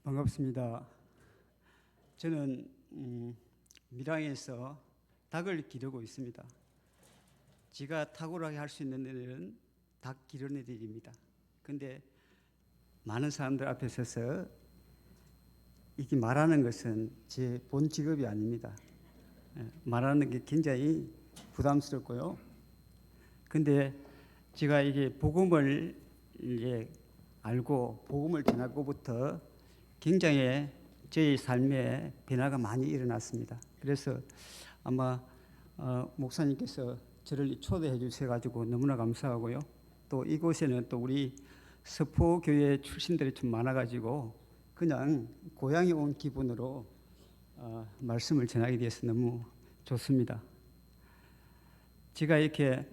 반갑습니다. 저는 밀양에서 닭을 기르고 있습니다. 제가 탁월하게 할 수 있는 일은 닭 기르는 일입니다. 근데 많은 사람들 앞에 서서 이렇게 말하는 것은 제 본 직업이 아닙니다. 말하는 게 굉장히 부담스럽고요. 근데 제가 이게 복음을 알고 복음을 전하고부터 굉장히 저희 삶에 변화가 많이 일어났습니다. 그래서 아마 목사님께서 저를 초대해 주셔가지고 너무나 감사하고요. 또 이곳에는 또 우리 서포교회 출신들이 좀 많아가지고 그냥 고향에 온 기분으로 말씀을 전하게 돼서 너무 좋습니다. 제가 이렇게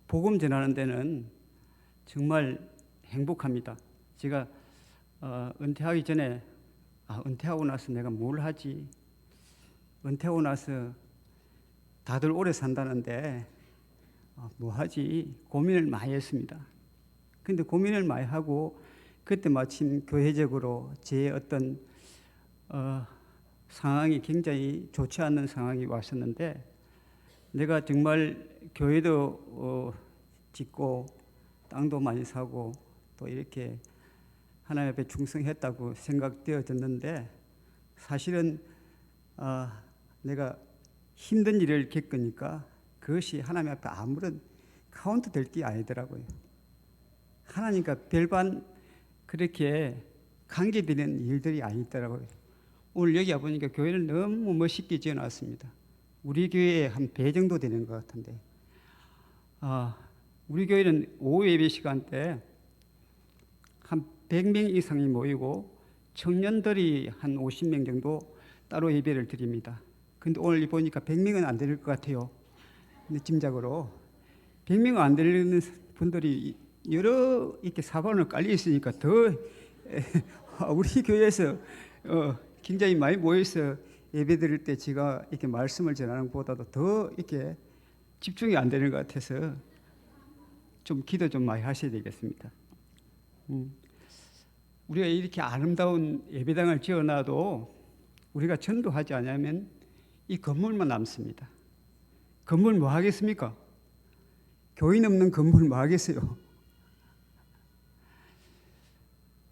복음 전하는 데는 정말 행복합니다. 제가 은퇴하기 전에 은퇴하고 나서 내가 뭘 하지? 은퇴하고 나서 다들 오래 산다는데 뭐 하지? 고민을 많이 했습니다. 근데 고민을 많이 하고 그때 마침 교회적으로 제 어떤 상황이 굉장히 좋지 않는 상황이 왔었는데 내가 정말 교회도 짓고 땅도 많이 사고 또 이렇게 하나님 앞에 충성했다고 생각되어졌는데 사실은 내가 힘든 일을 겪으니까 그것이 하나님 앞에 아무런 카운트 될 게 아니더라고요. 하나님과 별반 그렇게 관계되는 일들이 아니더라고요. 오늘 여기 와보니까 교회를 너무 멋있게 지어놨습니다. 우리 교회에 한 배 정도 되는 것 같은데 우리 교회는 오후 예배 시간 때 한 100명 이상이 모이고 청년들이 한 50명 정도 따로 예배를 드립니다. 근데 오늘 보니까 100명은 안 될 것 같아요. 느낌적으로 100명은 안 되는 분들이 여러 이렇게 사방으로 깔려 있으니까 더 우리 교회에서 굉장히 많이 모여서 예배 드릴 때 제가 이렇게 말씀을 전하는 것보다도 더 이렇게 집중이 안 되는 것 같아서 좀 기도 좀 많이 하셔야 되겠습니다. 우리가 이렇게 아름다운 예배당을 지어놔도 우리가 전도하지 않으면 이 건물만 남습니다. 건물 뭐 하겠습니까? 교인 없는 건물 뭐 하겠어요?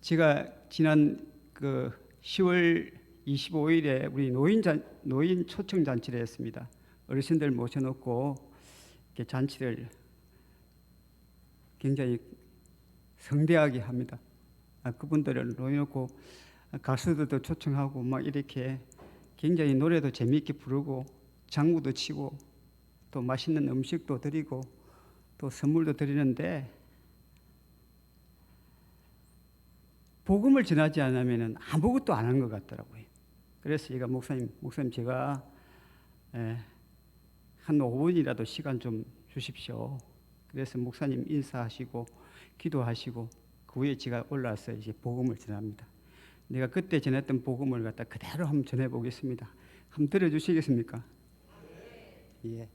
제가 지난 10월 25일에 우리 노인 초청 잔치를 했습니다. 어르신들 모셔놓고 이렇게 잔치를 굉장히 성대하게 합니다. 그분들을 놓여놓고 가수들도 초청하고 막 이렇게 굉장히 노래도 재미있게 부르고 장구도 치고 또 맛있는 음식도 드리고 또 선물도 드리는데 복음을 전하지 않으면 아무것도 안 한 것 같더라고요. 그래서 제가 목사님 제가 한 5분이라도 시간 좀 주십시오. 그래서 목사님 인사하시고 기도하시고 그 후에 제가 올라와서 이제 복음을 전합니다. 내가 그때 전했던 복음을 갖다 그대로 한번 전해 보겠습니다. 한번 들어주시겠습니까? 예.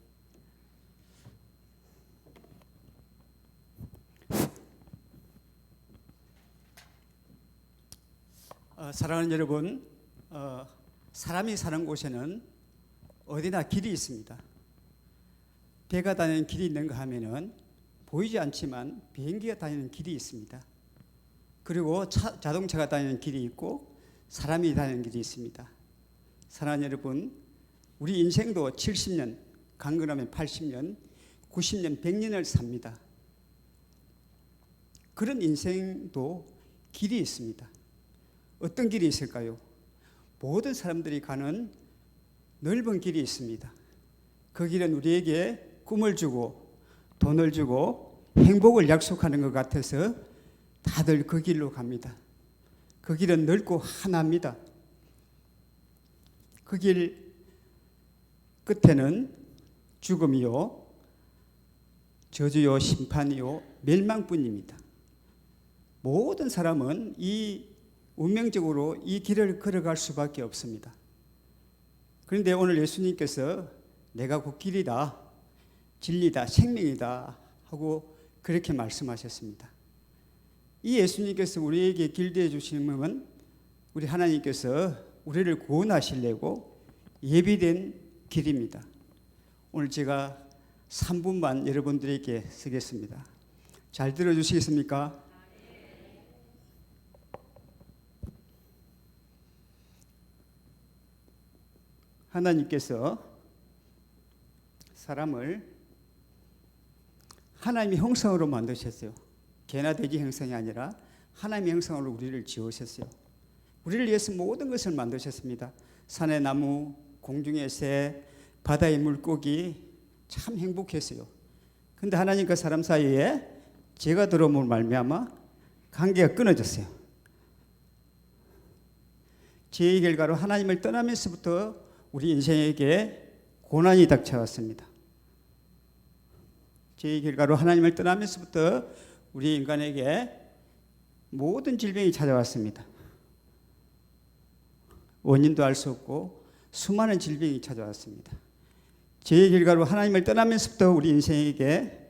사랑하는 여러분, 사람이 사는 곳에는 어디나 길이 있습니다. 배가 다니는 길이 있는가 하면은 보이지 않지만 비행기가 다니는 길이 있습니다. 그리고 자동차가 다니는 길이 있고 사람이 다니는 길이 있습니다. 사랑하는 여러분, 우리 인생도 70년, 강건하면 80년, 90년, 100년을 삽니다. 그런 인생도 길이 있습니다. 어떤 길이 있을까요? 모든 사람들이 가는 넓은 길이 있습니다. 그 길은 우리에게 꿈을 주고 돈을 주고 행복을 약속하는 것 같아서 다들 그 길로 갑니다. 그 길은 넓고 하나입니다. 그 길 끝에는 죽음이요, 저주요, 심판이요, 멸망뿐입니다. 모든 사람은 이 운명적으로 이 길을 걸어갈 수밖에 없습니다. 그런데 오늘 예수님께서 내가 그 길이다, 진리다, 생명이다 하고 그렇게 말씀하셨습니다. 이 예수님께서 우리에게 길대해 주시는 것은 우리 하나님께서 우리를 구원하시려고 예비된 길입니다. 오늘 제가 3분만 여러분들에게 쓰겠습니다. 잘 들어주시겠습니까? 하나님께서 사람을 하나님의 형상으로 만드셨어요. 개나 돼지 형상이 아니라 하나님의 형상으로 우리를 지으셨어요. 우리를 위해서 모든 것을 만드셨습니다. 산의 나무, 공중의 새, 바다의 물고기 참 행복했어요. 근데 하나님과 사람 사이에 죄가 들어옴으로 말미암아 관계가 끊어졌어요. 죄의 결과로 하나님을 떠나면서부터 우리 인생에게 고난이 닥쳐왔습니다. 죄의 결과로 하나님을 떠나면서부터 우리 인간에게 모든 질병이 찾아왔습니다. 원인도 알 수 없고 수많은 질병이 찾아왔습니다. 죄의 결과로 하나님을 떠나면서부터 우리 인생에게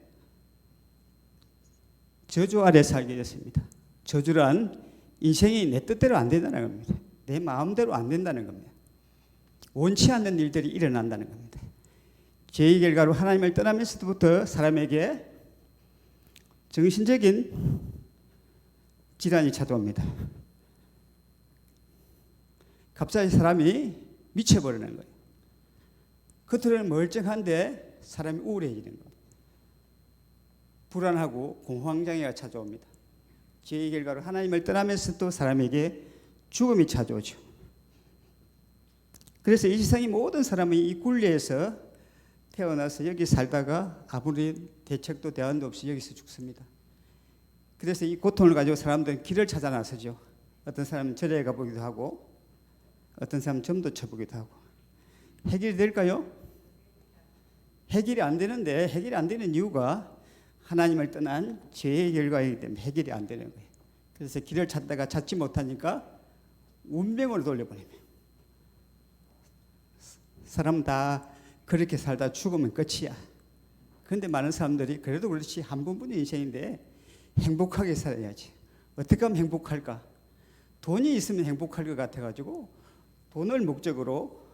저주 아래 살게 됐습니다. 저주란 인생이 내 뜻대로 안 된다는 겁니다. 내 마음대로 안 된다는 겁니다. 원치 않는 일들이 일어난다는 겁니다. 죄의 결과로 하나님을 떠나면서부터 사람에게 정신적인 질환이 찾아옵니다. 갑자기 사람이 미쳐버리는 거예요. 겉으로는 멀쩡한데 사람이 우울해지는 겁니다. 불안하고 공황장애가 찾아옵니다. 죄의 결과로 하나님을 떠나면서 또 사람에게 죽음이 찾아오죠. 그래서 이 세상의 모든 사람이 이 굴레에서 태어나서 여기 살다가 아무리 대책도 대안도 없이 여기서 죽습니다. 그래서 이 고통을 가지고 사람들은 길을 찾아 나서죠. 어떤 사람은 절에 가보기도 하고 어떤 사람은 점도 쳐보기도 하고. 해결이 될까요? 해결이 안 되는데 해결이 안 되는 이유가 하나님을 떠난 죄의 결과이기 때문에 해결이 안 되는 거예요. 그래서 길을 찾다가 찾지 못하니까 운명으로 돌려보내요. 사람 다 그렇게 살다 죽으면 끝이야. 그런데 많은 사람들이 그래도 그렇지 한 번뿐인 인생인데 행복하게 살아야지. 어떻게 하면 행복할까? 돈이 있으면 행복할 것 같아가지고 돈을 목적으로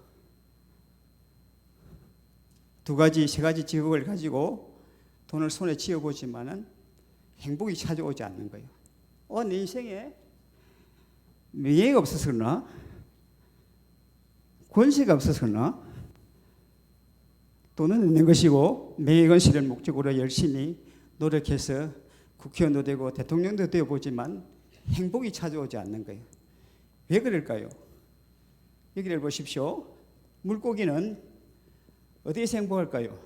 두 가지, 세 가지 직업을 가지고 돈을 손에 쥐어보지만은 행복이 찾아오지 않는 거예요. 내 인생에 명예가 없어서 그러나? 권세가 없어서 그러나? 돈은 있는 것이고 명예건실을 목적으로 열심히 노력해서 국회의원도 되고 대통령도 되어보지만 행복이 찾아오지 않는 거예요. 왜 그럴까요? 여기를 보십시오. 물고기는 어디에서 행복할까요?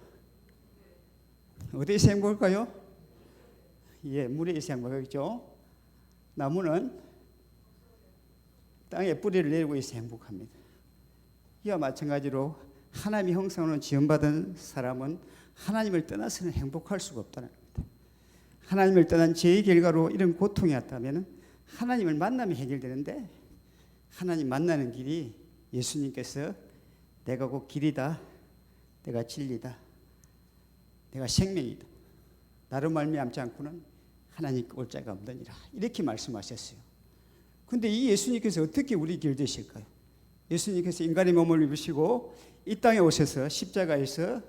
어디에서 행복할까요? 예, 물에서 행복하겠죠. 나무는 땅에 뿌리를 내리고 있어 행복합니다. 이와 마찬가지로 하나님의 형상으로 지음받은 사람은 하나님을 떠나서는 행복할 수가 없다는 겁니다. 하나님을 떠난 죄의 결과로 이런 고통이 왔다면 하나님을 만나면 해결되는데 하나님 만나는 길이 예수님께서 내가 곧 길이다, 내가 진리다, 내가 생명이다, 나로 말미암지 않고는 하나님께 올 자가 없느니라 이렇게 말씀하셨어요. 그런데 이 예수님께서 어떻게 우리 길 되실까요? 예수님께서 인간의 몸을 입으시고 이 땅에 오셔서 십자가에서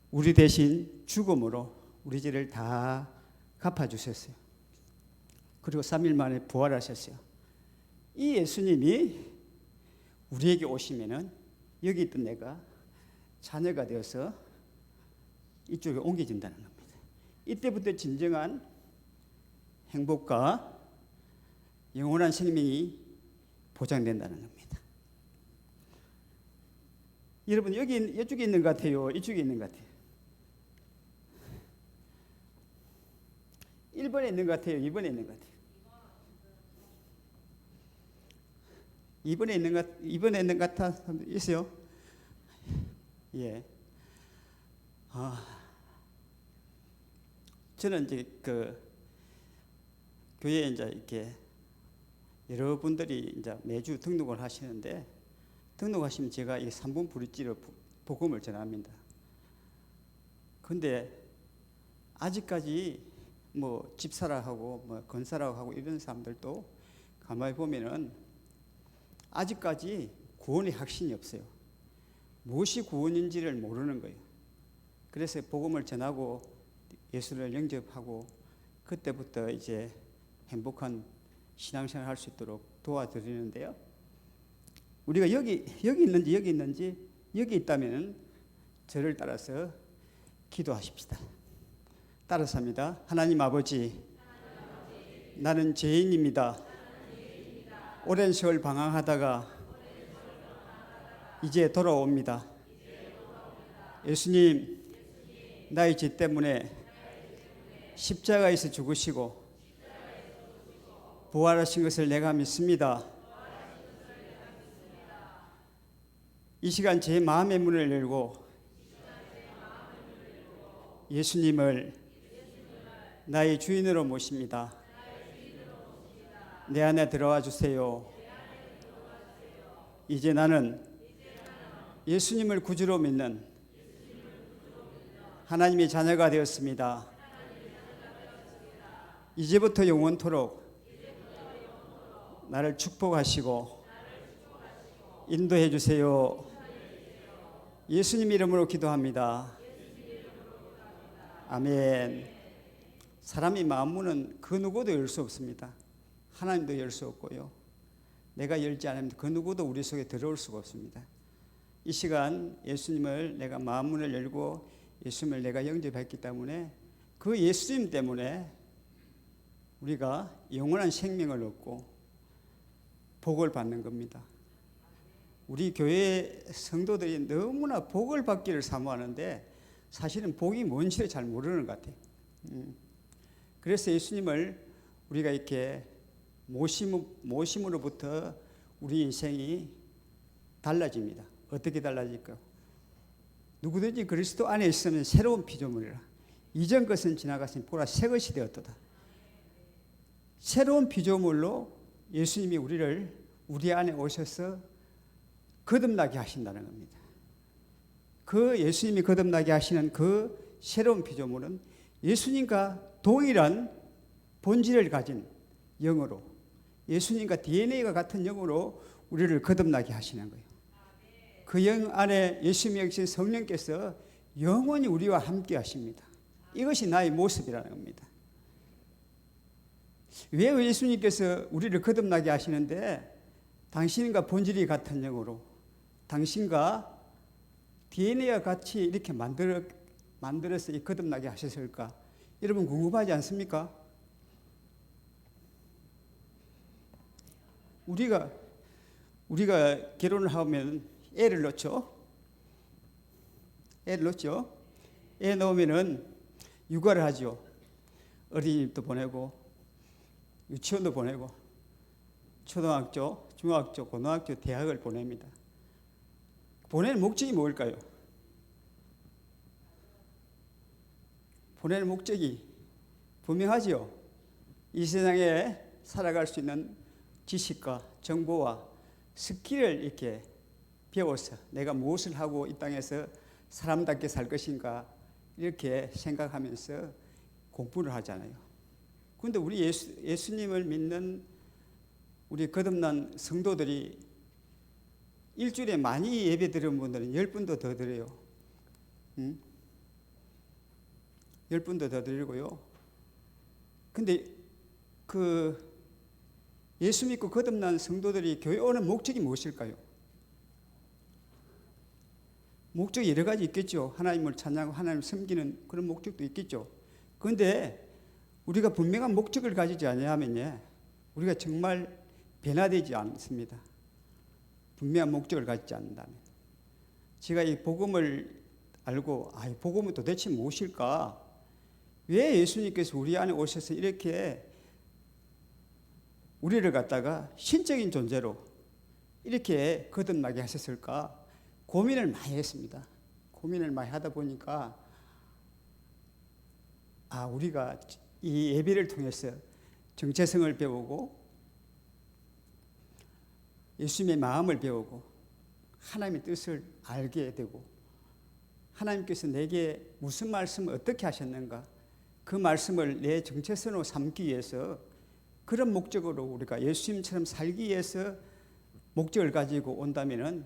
우리 대신 죽음으로 우리 죄를 다 갚아주셨어요. 그리고 3일 만에 부활하셨어요. 이 예수님이 우리에게 오시면은 여기 있던 내가 자녀가 되어서 이쪽에 옮겨진다는 겁니다. 이때부터 진정한 행복과 영원한 생명이 보장된다는 겁니다. 여러분 이쪽에 있는 것 같아요? 이쪽에 있는 것 같아요? 1번에 있는 것 같아요? 2번에 있는 것 같아요? 2번에 있는 것 같아 있어요? 예. 저는 이제 교회에 이제 이렇게 여러분들이 이제 매주 등록을 하시는데 등록하시면 제가 이 3분 브릿지로 복음을 전합니다. 그런데 아직까지 뭐 집사라고 뭐 건사라고 하고 이런 사람들도 가만히 보면은 아직까지 구원의 확신이 없어요. 무엇이 구원인지를 모르는 거예요. 그래서 복음을 전하고 예수를 영접하고 그때부터 이제 행복한 신앙생활 할 수 있도록 도와드리는데요. 우리가 여기 있는지 여기 있다면 저를 따라서 기도하십시다. 따라서 합니다. 하나님 아버지, 나는 죄인입니다. 오랜 세월 방황하다가 이제 돌아옵니다. 예수님, 나의 죄 때문에 십자가에서 죽으시고 부활하신 것을 내가 믿습니다. 이 시간 제 마음의 문을 열고 예수님을 나의 주인으로 모십니다. 내 안에 들어와 주세요. 이제 나는 예수님을 구주로 믿는 하나님의 자녀가 되었습니다. 이제부터 영원토록 나를 축복하시고 인도해 주세요. 예수님 이름으로 기도합니다. 아멘. 사람이 마음문은 그 누구도 열 수 없습니다. 하나님도 열 수 없고요. 내가 열지 않으면 그 누구도 우리 속에 들어올 수가 없습니다. 이 시간 예수님을 내가 마음문을 열고 예수님을 내가 영접했기 때문에 그 예수님 때문에 우리가 영원한 생명을 얻고 복을 받는 겁니다. 우리 교회 성도들이 너무나 복을 받기를 사모하는데 사실은 복이 뭔지를 잘 모르는 것 같아요. 그래서 예수님을 우리가 이렇게 모심으로부터 우리 인생이 달라집니다. 어떻게 달라질까요? 누구든지 그리스도 안에 있으면 새로운 피조물이라. 이전 것은 지나갔으니 보라 새 것이 되었도다. 새로운 피조물로 예수님이 우리 안에 오셔서 거듭나게 하신다는 겁니다. 그 예수님이 거듭나게 하시는 그 새로운 피조물은 예수님과 동일한 본질을 가진 영으로, 예수님과 DNA가 같은 영으로 우리를 거듭나게 하시는 거예요. 그 영 안에 예수님이 계신 성령께서 영원히 우리와 함께 하십니다. 이것이 나의 모습이라는 겁니다. 왜 예수님께서 우리를 거듭나게 하시는데 당신과 본질이 같은 영으로 당신과 DNA와 같이 이렇게 만들어서 거듭나게 하셨을까? 여러분 궁금하지 않습니까? 우리가 결혼을 하면 애를 낳죠. 애 낳으면은 육아를 하죠. 어린이집도 보내고 유치원도 보내고 초등학교, 중학교, 고등학교, 대학을 보냅니다. 보내는 목적이 뭘까요? 보내는 목적이 분명하지요. 이 세상에 살아갈 수 있는 지식과 정보와 스킬을 이렇게 배워서 내가 무엇을 하고 이 땅에서 사람답게 살 것인가 이렇게 생각하면서 공부를 하잖아요. 그런데 우리 예수님을 믿는 우리 거듭난 성도들이 일주일에 많이 예배 드리는 분들은 10분도 더 드려요. 10분도 더 드리고요. 근데 예수 믿고 거듭난 성도들이 교회 오는 목적이 무엇일까요? 목적이 여러 가지 있겠죠. 하나님을 찬양하고 하나님을 섬기는 그런 목적도 있겠죠. 그런데 우리가 분명한 목적을 가지지 않으면 우리가 정말 변화되지 않습니다. 분명한 목적을 가지지 않는다면. 제가 이 복음을 알고 이 복음은 도대체 무엇일까? 왜 예수님께서 우리 안에 오셔서 이렇게 우리를 갖다가 신적인 존재로 이렇게 거듭나게 하셨을까? 고민을 많이 했습니다. 고민을 많이 하다 보니까 우리가 이 예배를 통해서 정체성을 배우고 예수님의 마음을 배우고 하나님의 뜻을 알게 되고 하나님께서 내게 무슨 말씀을 어떻게 하셨는가 그 말씀을 내 정체성으로 삼기 위해서 그런 목적으로 우리가 예수님처럼 살기 위해서 목적을 가지고 온다면은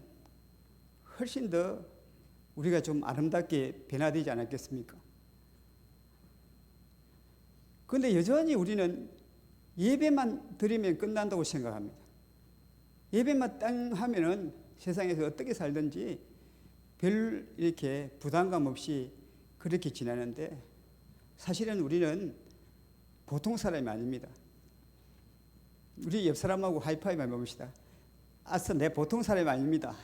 훨씬 더 우리가 좀 아름답게 변화되지 않았겠습니까? 그런데 여전히 우리는 예배만 드리면 끝난다고 생각합니다. 예배만 땅 하면은 세상에서 어떻게 살든지 별 이렇게 부담감 없이 그렇게 지내는데 사실은 우리는 보통 사람이 아닙니다. 우리 옆 사람하고 하이파이브 해봅시다. 아싸, 내 보통 사람이 아닙니다.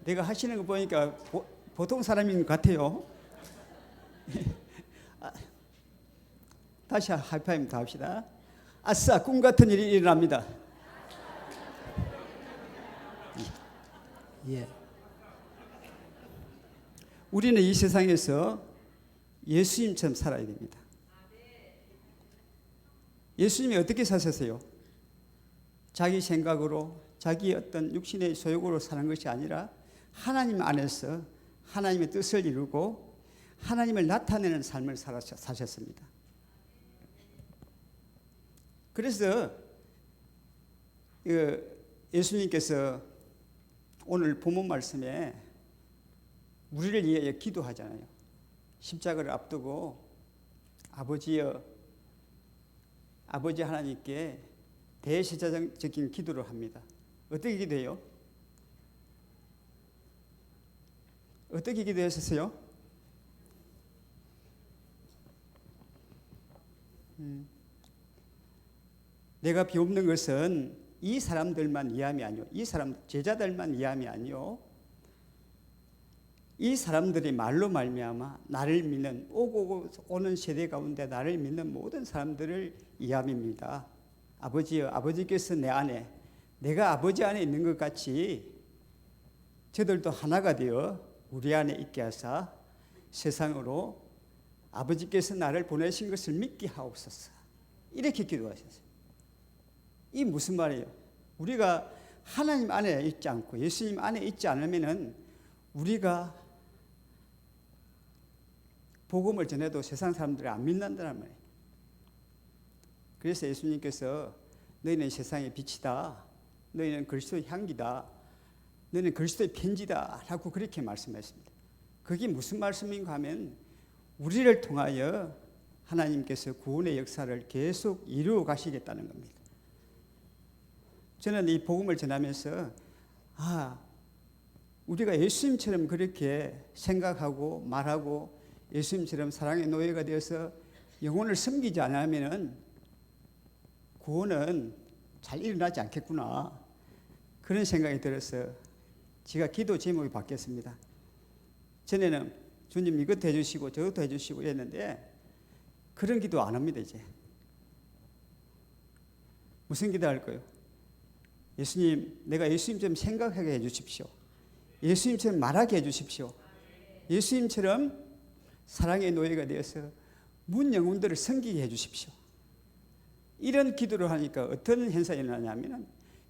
내가 하시는 거 보니까 보통 사람인 것 같아요. 다시 하이파이브 더 합시다. 아싸, 꿈 같은 일이 일어납니다. 예. 우리는 이 세상에서 예수님처럼 살아야 됩니다. 예수님이 어떻게 사셨어요? 자기 생각으로, 자기 어떤 육신의 소욕으로 사는 것이 아니라 하나님 안에서 하나님의 뜻을 이루고 하나님을 나타내는 삶을 사셨습니다. 그래서 예수님께서 오늘 본문 말씀에 우리를 위해 기도하잖아요. 십자가를 앞두고 아버지여, 아버지 하나님께 대제사장적인 기도를 합니다. 어떻게 기도해요? 어떻게 기도했었어요? 내가 비옵는 것은 이 사람들만 위함이 아니요, 이 사람 제자들만 위함이 아니요, 이 사람들이 말로 말미암아 나를 믿는 오고 오는 세대 가운데 나를 믿는 모든 사람들을 위함입니다. 아버지여, 아버지께서 내 안에, 내가 아버지 안에 있는 것 같이 저들도 하나가 되어 우리 안에 있게 하사 세상으로 아버지께서 나를 보내신 것을 믿게 하옵소서. 이렇게 기도하셨어요. 이 무슨 말이에요? 우리가 하나님 안에 있지 않고 예수님 안에 있지 않으면은 우리가 복음을 전해도 세상 사람들이 안 믿는다는 말이에요. 그래서 예수님께서 너희는 세상의 빛이다, 너희는 그리스도의 향기다, 너희는 그리스도의 편지다 라고 그렇게 말씀했습니다. 그게 무슨 말씀인가 하면 우리를 통하여 하나님께서 구원의 역사를 계속 이루어 가시겠다는 겁니다. 저는 이 복음을 전하면서 우리가 예수님처럼 그렇게 생각하고 말하고 예수님처럼 사랑의 노예가 되어서 영혼을 섬기지 않으면 구원은 잘 일어나지 않겠구나, 그런 생각이 들어서 제가 기도 제목이 바뀌었습니다. 전에는 주님 이것도 해주시고 저것도 해주시고 이랬는데 그런 기도 안 합니다. 이제 무슨 기도 할까요? 예수님, 내가 예수님처럼 생각하게 해주십시오. 예수님처럼 말하게 해주십시오. 예수님처럼 사랑의 노예가 되어서 문 영혼들을 섬기게 해주십시오. 이런 기도를 하니까 어떤 현상이 일어나냐면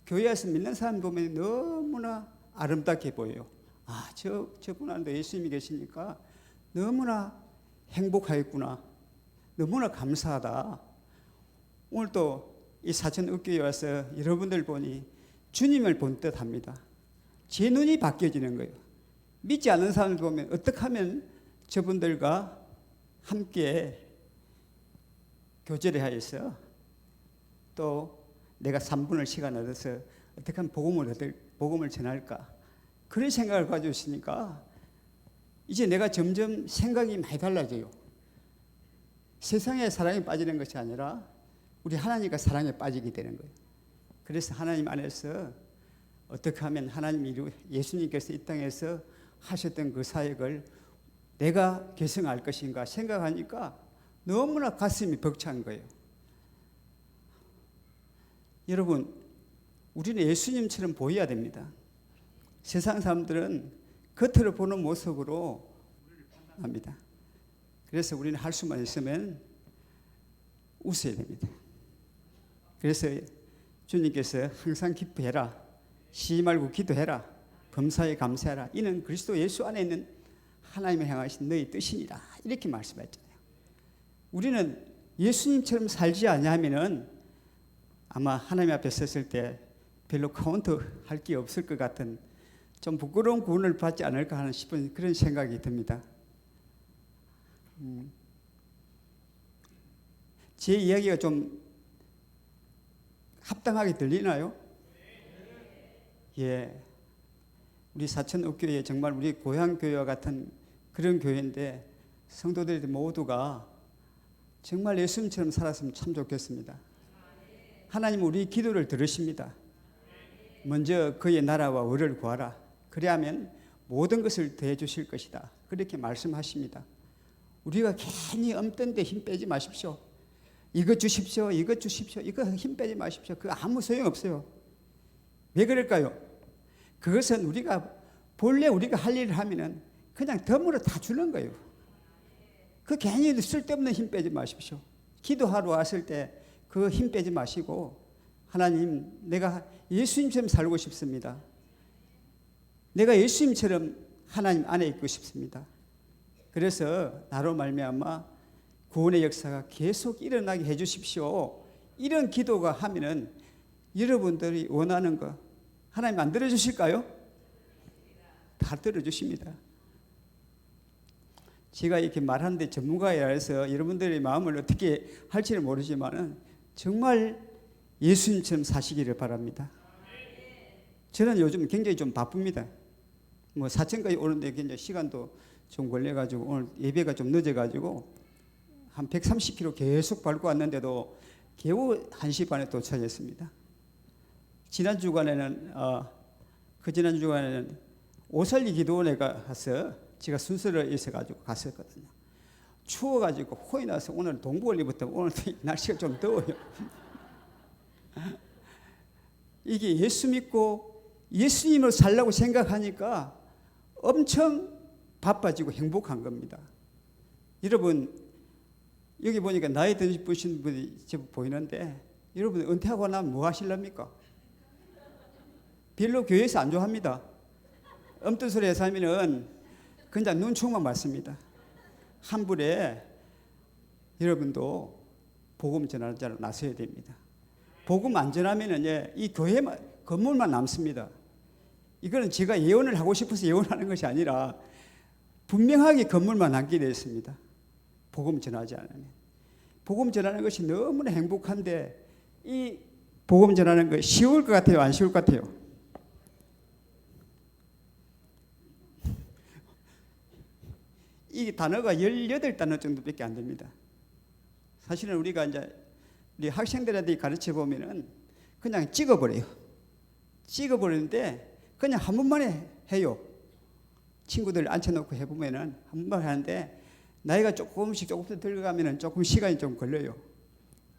교회에서 믿는 사람 보면 너무나 아름답게 보여요. 저분 안에 예수님이 계시니까 너무나 행복하겠구나, 너무나 감사하다. 오늘 또 이 사천읍교에 와서 여러분들 보니 주님을 본 듯 합니다. 제 눈이 바뀌어지는 거예요. 믿지 않는 사람을 보면 어떻게 하면 저분들과 함께 교제를 하여서 또 내가 3분을 시간 얻어서 어떻게 하면 복음을 전할까, 그런 생각을 가지고 있으니까 이제 내가 점점 생각이 많이 달라져요. 세상의 사랑에 빠지는 것이 아니라 우리 하나님과 사랑에 빠지게 되는 거예요. 그래서 하나님 안에서 어떻게 하면 예수님께서 이 땅에서 하셨던 그 사역을 내가 계승할 것인가 생각하니까 너무나 가슴이 벅찬 거예요. 여러분, 우리는 예수님처럼 보여야 됩니다. 세상 사람들은 겉으로 보는 모습으로 합니다. 그래서 우리는 할 수만 있으면 웃어야 됩니다. 그래서 주님께서 항상 기뻐해라, 쉬지 말고 기도해라, 범사에 감사하라. 이는 그리스도 예수 안에 있는 하나님을 향하신 너희 뜻이니라. 이렇게 말씀하셨잖아요. 우리는 예수님처럼 살지 않냐면은 아마 하나님 앞에 섰을 때 별로 카운트 할 게 없을 것 같은 좀 부끄러운 구원을 받지 않을까 하는 싶은 그런 생각이 듭니다. 제 이야기가 좀 합당하게 들리나요? 예. 우리 사천읍교회 정말 우리 고향교회와 같은 그런 교회인데 성도들 모두가 정말 예수님처럼 살았으면 참 좋겠습니다. 하나님은 우리 기도를 들으십니다. 먼저 그의 나라와 의를 구하라. 그래야면 모든 것을 더해 주실 것이다. 그렇게 말씀하십니다. 우리가 괜히 엄떤 데 힘 빼지 마십시오. 이거 주십시오. 이거 주십시오. 이거 힘 빼지 마십시오. 그거 아무 소용없어요. 왜 그럴까요? 그것은 우리가 본래 우리가 할 일을 하면은 그냥 덤으로 다 주는 거예요. 그 괜히 쓸데없는 힘 빼지 마십시오. 기도하러 왔을 때 그 힘 빼지 마시고 하나님, 내가 예수님처럼 살고 싶습니다. 내가 예수님처럼 하나님 안에 있고 싶습니다. 그래서 나로 말미암아 구원의 역사가 계속 일어나게 해 주십시오. 이런 기도가 하면은 여러분들이 원하는 거 하나님 안 들어주실까요? 다 들어주십니다. 제가 이렇게 말하는데 전문가라서 여러분들의 마음을 어떻게 할지는 모르지만은 정말 예수님처럼 사시기를 바랍니다. 저는 요즘 굉장히 좀 바쁩니다. 뭐 사천까지 오는데 굉장히 시간도 좀 걸려가지고 오늘 예배가 좀 늦어가지고 한 130km 계속 밟고 왔는데도 겨우 1시 반에 도착했습니다. 지난 주간에는 오살리 기도원에 가서 제가 순서를 있어가지고 갔었거든요. 추워가지고 호이 나서 오늘 동부올리부터 오늘 날씨가 좀 더워요. 이게 예수 믿고 예수님을 살라고 생각하니까 엄청 바빠지고 행복한 겁니다. 여러분 여기 보니까 나이 드신 분이 보이는데 여러분 은퇴하고 나면 뭐 하실랍니까? 별로 교회에서 안 좋아합니다. 엄떤 소리 해서 하면은 그냥 눈총만 맞습니다. 한불에 여러분도 복음 전하는 자로 나서야 됩니다. 복음 안 전하면은 이 교회 건물만 남습니다. 이거는 제가 예언을 하고 싶어서 예언하는 것이 아니라 분명하게 건물만 남게 되어 있습니다. 복음 전하지 않으면. 복음 전하는 것이 너무나 행복한데 이 복음 전하는 거 쉬울 것 같아요? 안 쉬울 것 같아요? 이 단어가 18단어 정도밖에 안 됩니다. 사실은 우리가 이제 우리 학생들한테 가르쳐 보면은 그냥 찍어버려요. 찍어버리는데 그냥 한 번만에 해요. 친구들 앉혀놓고 해보면은 한 번만 하는데 나이가 조금씩 들어가면은 조금 시간이 좀 걸려요.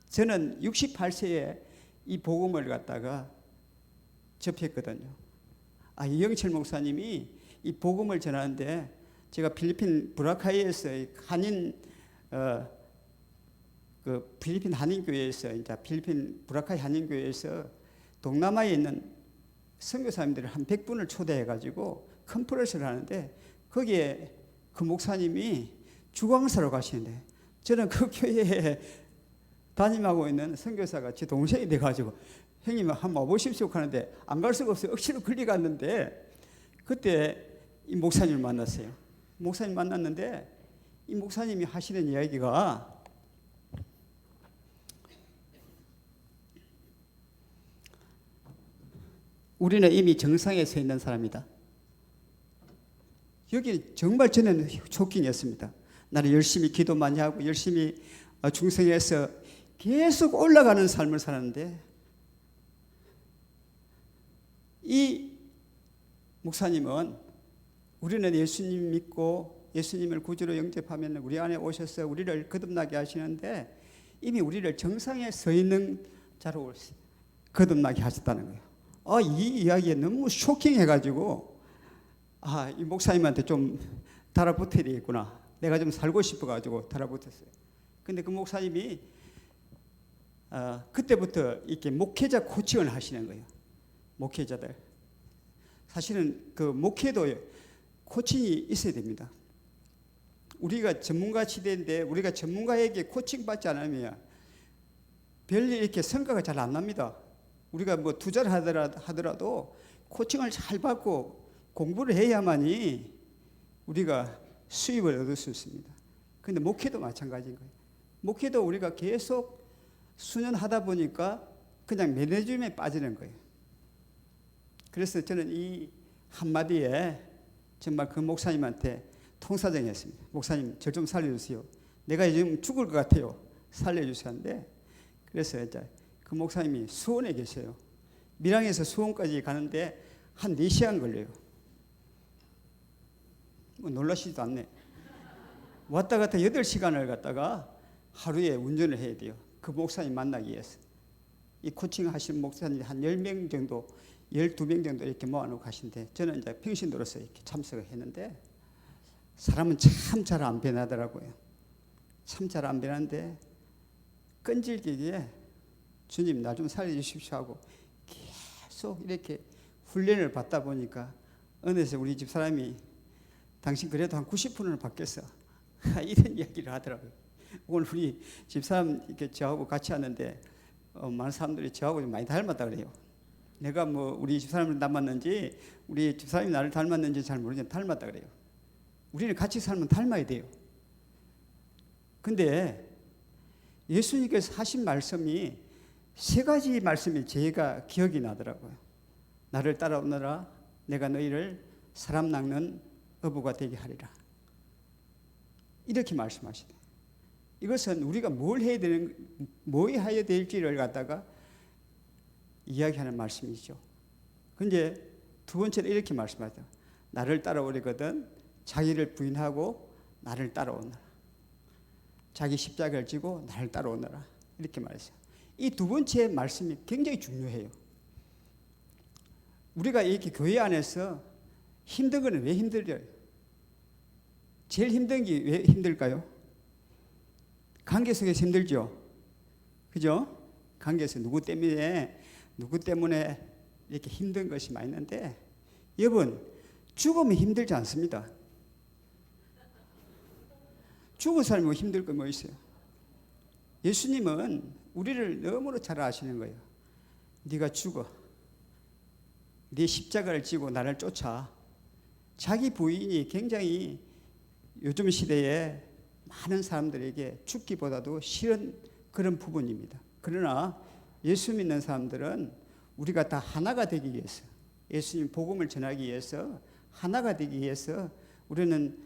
저는 68세에 이 복음을 갖다가 접했거든요. 이영철 목사님이 이 복음을 전하는데 제가 필리핀 부라카이에서 한인 그 필리핀 한인교회에서 이제 필리핀 부라카이 한인교회에서 동남아에 있는 선교사님들을 한 100분을 초대해 가지고 컨퍼런스를 하는데 거기에 그 목사님이 주광사로 가시는데 저는 그 교회에 담임하고 있는 선교사가 제 동생이 돼 가지고 형님 한번 와보십시오 하는데 안 갈 수가 없어요. 억지로 끌려갔는데 그때 이 목사님을 만났어요. 목사님 만났는데 이 목사님이 하시는 이야기가 우리는 이미 정상에 서 있는 사람이다. 여기 정말 저는 쇼킹이었습니다. 나는 열심히 기도 많이 하고 열심히 중생에서 계속 올라가는 삶을 사는데 이 목사님은 우리는 예수님 믿고 예수님을 구주로 영접하면 우리 안에 오셔서 우리를 거듭나게 하시는데 이미 우리를 정상에 서 있는 자로 거듭나게 하셨다는 거예요. 이 이야기에 너무 쇼킹해가지고 이 목사님한테 좀 달아붙어야 되겠구나. 내가 좀 살고 싶어가지고 달아붙었어요. 근데 그 목사님이 그때부터 이렇게 목회자 코칭을 하시는 거예요. 목회자들 사실은 그 목회도 코칭이 있어야 됩니다. 우리가 전문가 시대인데 우리가 전문가에게 코칭 받지 않으면 별일 이렇게 성과가 잘 안 납니다. 우리가 뭐 투자를 하더라도 코칭을 잘 받고 공부를 해야만이 우리가 수입을 얻을 수 있습니다. 그런데 목회도 마찬가지인 거예요. 목회도 우리가 계속 수년 하다 보니까 그냥 매너즘에 빠지는 거예요. 그래서 저는 이 한마디에 정말 그 목사님한테 통사정했습니다. 목사님, 저 좀 살려주세요. 내가 지금 죽을 것 같아요. 살려주세요 하는데, 그래서 이제 그 목사님이 수원에 계셔요. 밀양에서 수원까지 가는데 한 4시간 걸려요. 뭐 놀라시지도 않네. 왔다 갔다 8시간을 갔다가 하루에 운전을 해야 돼요. 그 목사님 만나기 위해서. 이 코칭 하시는 목사님 한 10명 정도, 12명 정도 이렇게 모아놓고 가신데, 저는 이제 평신도로서 이렇게 참석을 했는데, 사람은 참 잘 안 변하더라고요. 참 잘 안 변하는데, 끈질기게 주님 나 좀 살려주십시오 하고 계속 이렇게 훈련을 받다 보니까 어느새 우리 집 사람이 당신 그래도 한 90%는 받겠어. 이런 이야기를 하더라고요. 오늘 우리 집사람 이렇게 저하고 같이 하는데 많은 사람들이 저하고 좀 많이 닮았다 그래요. 내가 뭐 우리 집사람을 닮았는지 우리 집사람이 나를 닮았는지 잘 모르지만 닮았다 그래요. 우리는 같이 살면 닮아야 돼요. 근데 예수님께서 하신 말씀이 3가지 말씀이 제가 기억이 나더라고요. 나를 따라오너라 내가 너희를 사람 낚는 어부가 되게 하리라. 이렇게 말씀하시네. 이것은 우리가 뭘 해야 될지를 갖다가 이야기하는 말씀이죠. 근데 2번째는 이렇게 말씀하죠. 나를 따라오려거든 자기를 부인하고 나를 따라오너라. 자기 십자가를 지고 나를 따라오너라. 이렇게 말했어요. 이 2번째 말씀이 굉장히 중요해요. 우리가 이렇게 교회 안에서 힘든 거는 왜 힘들어요? 제일 힘든 게 왜 힘들까요? 관계 속에서 힘들죠. 그죠? 관계에서 누구 때문에 이렇게 힘든 것이 많이 있는데, 여러분 죽으면 힘들지 않습니다. 죽은 사람이 뭐 힘들 거 뭐 있어요? 예수님은 우리를 너무나 잘 아시는 거예요. 네가 죽어. 네 십자가를 지고 나를 쫓아. 자기 부인이 굉장히 요즘 시대에 많은 사람들에게 죽기보다도 싫은 그런 부분입니다. 그러나 예수 믿는 사람들은 우리가 다 하나가 되기 위해서, 예수님 복음을 전하기 위해서 하나가 되기 위해서 우리는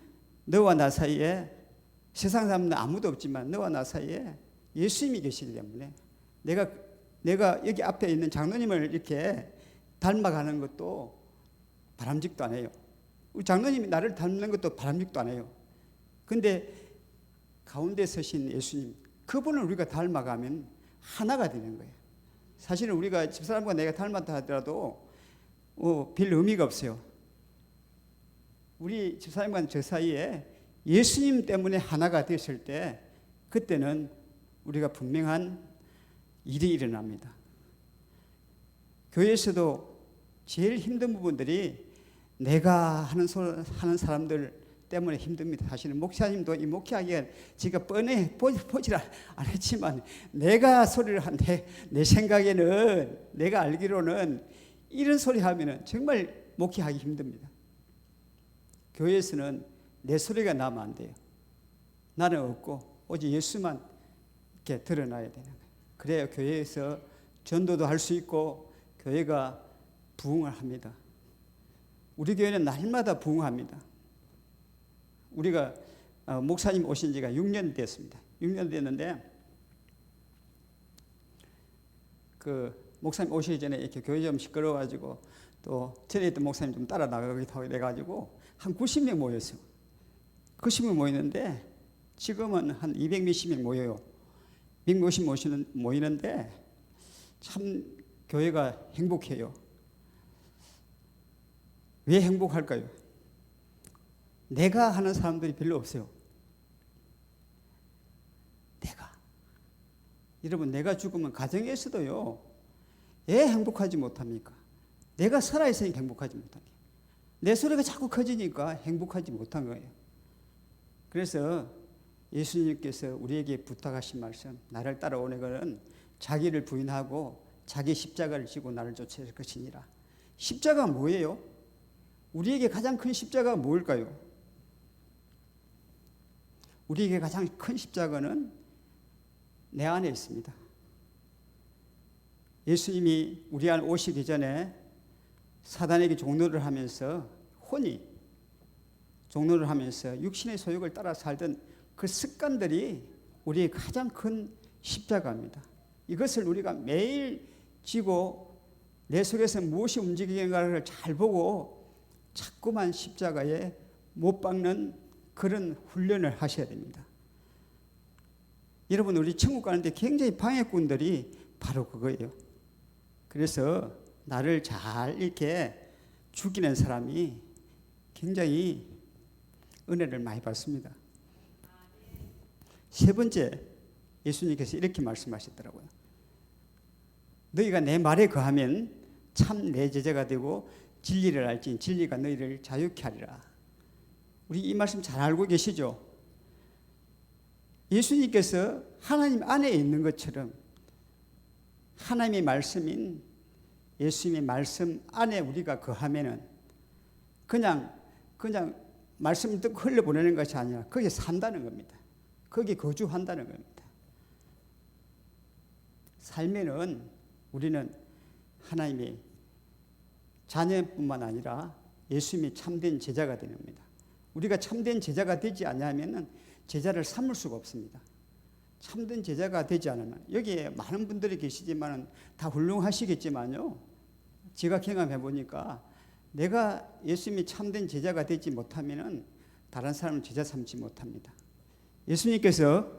너와 나 사이에, 세상 사람은 아무도 없지만 너와 나 사이에 예수님이 계시기 때문에 내가 여기 앞에 있는 장로님을 이렇게 닮아가는 것도 바람직도 않아요. 우리 장로님이 나를 닮는 것도 바람직도 않아요. 근데 가운데 서신 예수님, 그분을 우리가 닮아가면 하나가 되는 거예요. 사실은 우리가 집사람과 내가 닮았다 하더라도 별 의미가 없어요. 우리 집사람과 저 사이에 예수님 때문에 하나가 됐을 때, 그때는 우리가 분명한 일이 일어납니다. 교회에서도 제일 힘든 부분들이 내가 하는 사람들 때문에 힘듭니다. 사실은 목사님도 이 목회하기에 제가 뻔해 보질 않았지만, 내가 소리를 한데 내 생각에는, 내가 알기로는 이런 소리 하면은 정말 목회하기 힘듭니다. 교회에서는 내 소리가 나면 안 돼요. 나는 없고 오직 예수만 이렇게 드러나야 되는 거예요. 그래야 교회에서 전도도 할 수 있고 교회가 부흥을 합니다. 우리 교회는 날마다 부흥합니다. 우리가 목사님 오신 지가 6년 됐습니다. 6년 됐는데, 그 목사님 오시기 전에 이렇게 교회 좀 시끄러워가지고 또 전에 있던 목사님 좀 따라 나가기도 하고 돼가지고 한 90명 모였어요. 90명 모이는데 지금은 한 200 몇십 명 모여요. 100 몇십 모이는데 참 교회가 행복해요. 왜 행복할까요? 내가 하는 사람들이 별로 없어요. 여러분, 내가 죽으면 가정에서도요, 왜 행복하지 못합니까? 내가 살아있으니까 행복하지 못하게. 내 소리가 자꾸 커지니까 행복하지 못한 거예요. 그래서 예수님께서 우리에게 부탁하신 말씀, 나를 따라오는 것은 자기를 부인하고 자기 십자가를 지고 나를 쫓을 것이니라. 십자가가 뭐예요? 우리에게 가장 큰 십자가가 뭘까요? 우리에게 가장 큰 십자가는 내 안에 있습니다. 예수님이 우리 안에 오시기 전에 사단에게 종노를 하면서 혼이 종노를 하면서 육신의 소욕을 따라 살던 그 습관들이 우리의 가장 큰 십자가입니다. 이것을 우리가 매일 지고 내 속에서 무엇이 움직이는가를 잘 보고 자꾸만 십자가에 못 박는 그런 훈련을 하셔야 됩니다. 여러분, 우리 천국 가는데 굉장히 방해꾼들이 바로 그거예요. 그래서 나를 잘 이렇게 죽이는 사람이 굉장히 은혜를 많이 받습니다. 세 번째, 예수님께서 이렇게 말씀하셨더라고요. 너희가 내 말에 거하면 참 내 제자가 되고 진리를 알지 진리가 너희를 자유케 하리라. 우리 이 말씀 잘 알고 계시죠? 예수님께서 하나님 안에 있는 것처럼 하나님의 말씀인 예수님의 말씀 안에 우리가 거하면은 그냥 말씀을 듣고 흘려보내는 것이 아니라 거기에 산다는 겁니다. 거기에 거주한다는 겁니다. 살면은 우리는 하나님의 자녀뿐만 아니라 예수님의 참된 제자가 되는 겁니다. 우리가 참된 제자가 되지 않으면 제자를 삼을 수가 없습니다. 참된 제자가 되지 않으면, 여기에 많은 분들이 계시지만 다 훌륭하시겠지만요, 제가 경험해 보니까 내가 예수님이 참된 제자가 되지 못하면 다른 사람을 제자 삼지 못합니다. 예수님께서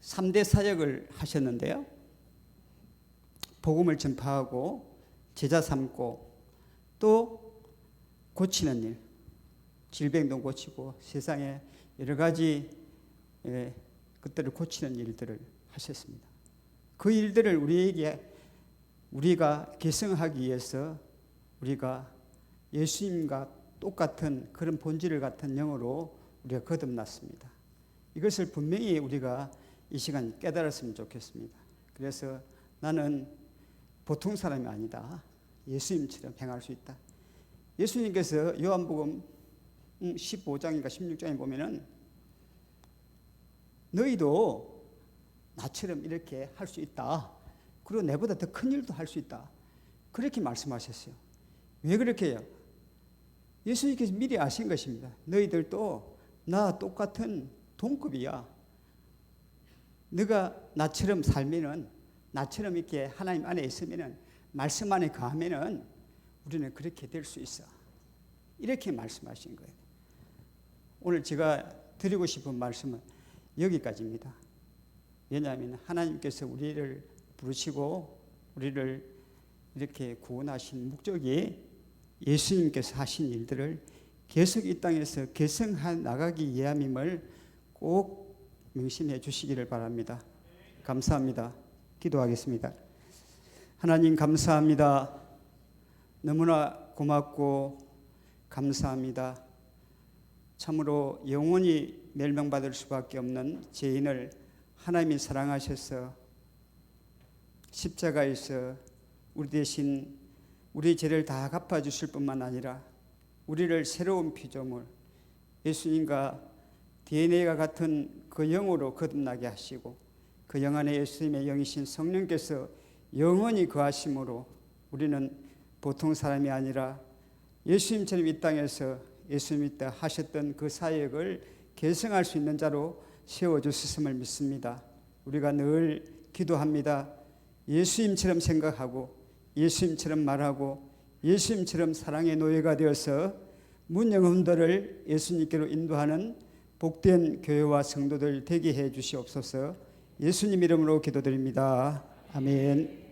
3대 사역을 하셨는데요, 복음을 전파하고 제자 삼고 또 고치는 일, 질병도 고치고 세상에 여러 가지 그들을 고치는 일들을 하셨습니다. 그 일들을 우리가 계승하기 위해서 우리가 예수님과 똑같은 그런 본질을 같은 영으로 우리가 거듭났습니다. 이것을 분명히 우리가 이 시간 깨달았으면 좋겠습니다. 그래서 나는 보통 사람이 아니다. 예수님처럼 행할 수 있다. 예수님께서 요한복음 15장인가 16장에 보면은 너희도 나처럼 이렇게 할 수 있다. 그리고 내보다 더 큰 일도 할 수 있다. 그렇게 말씀하셨어요. 왜 그렇게 해요? 예수님께서 미리 아신 것입니다. 너희들도 나 똑같은 동급이야. 너가 나처럼 살면은, 나처럼 이렇게 하나님 안에 있으면은, 말씀 안에 거하면은 우리는 그렇게 될 수 있어. 이렇게 말씀하신 거예요. 오늘 제가 드리고 싶은 말씀은 여기까지입니다. 왜냐하면 하나님께서 우리를 부르시고 우리를 이렇게 구원하신 목적이 예수님께서 하신 일들을 계속 이 땅에서 계승해 나가기 위함임을 꼭 명심해 주시기를 바랍니다. 감사합니다. 기도하겠습니다. 하나님 감사합니다. 너무나 고맙고 감사합니다. 참으로 영원히 멸망받을 수밖에 없는 죄인을 하나님이 사랑하셔서 십자가에서 우리 대신 우리 죄를 다 갚아주실 뿐만 아니라 우리를 새로운 피조물, 예수님과 DNA가 같은 그 영으로 거듭나게 하시고 그 영 안에 예수님의 영이신 성령께서 영원히 거하심으로 우리는 보통 사람이 아니라 예수님처럼 이 땅에서 예수님이 때 하셨던 그 사역을 계승할 수 있는 자로 세워주셨음을 믿습니다. 우리가 늘 기도합니다. 예수님처럼 생각하고 예수님처럼 말하고 예수님처럼 사랑의 노예가 되어서 문영혼들을 예수님께로 인도하는 복된 교회와 성도들 되게 해 주시옵소서. 예수님 이름으로 기도드립니다. 아멘.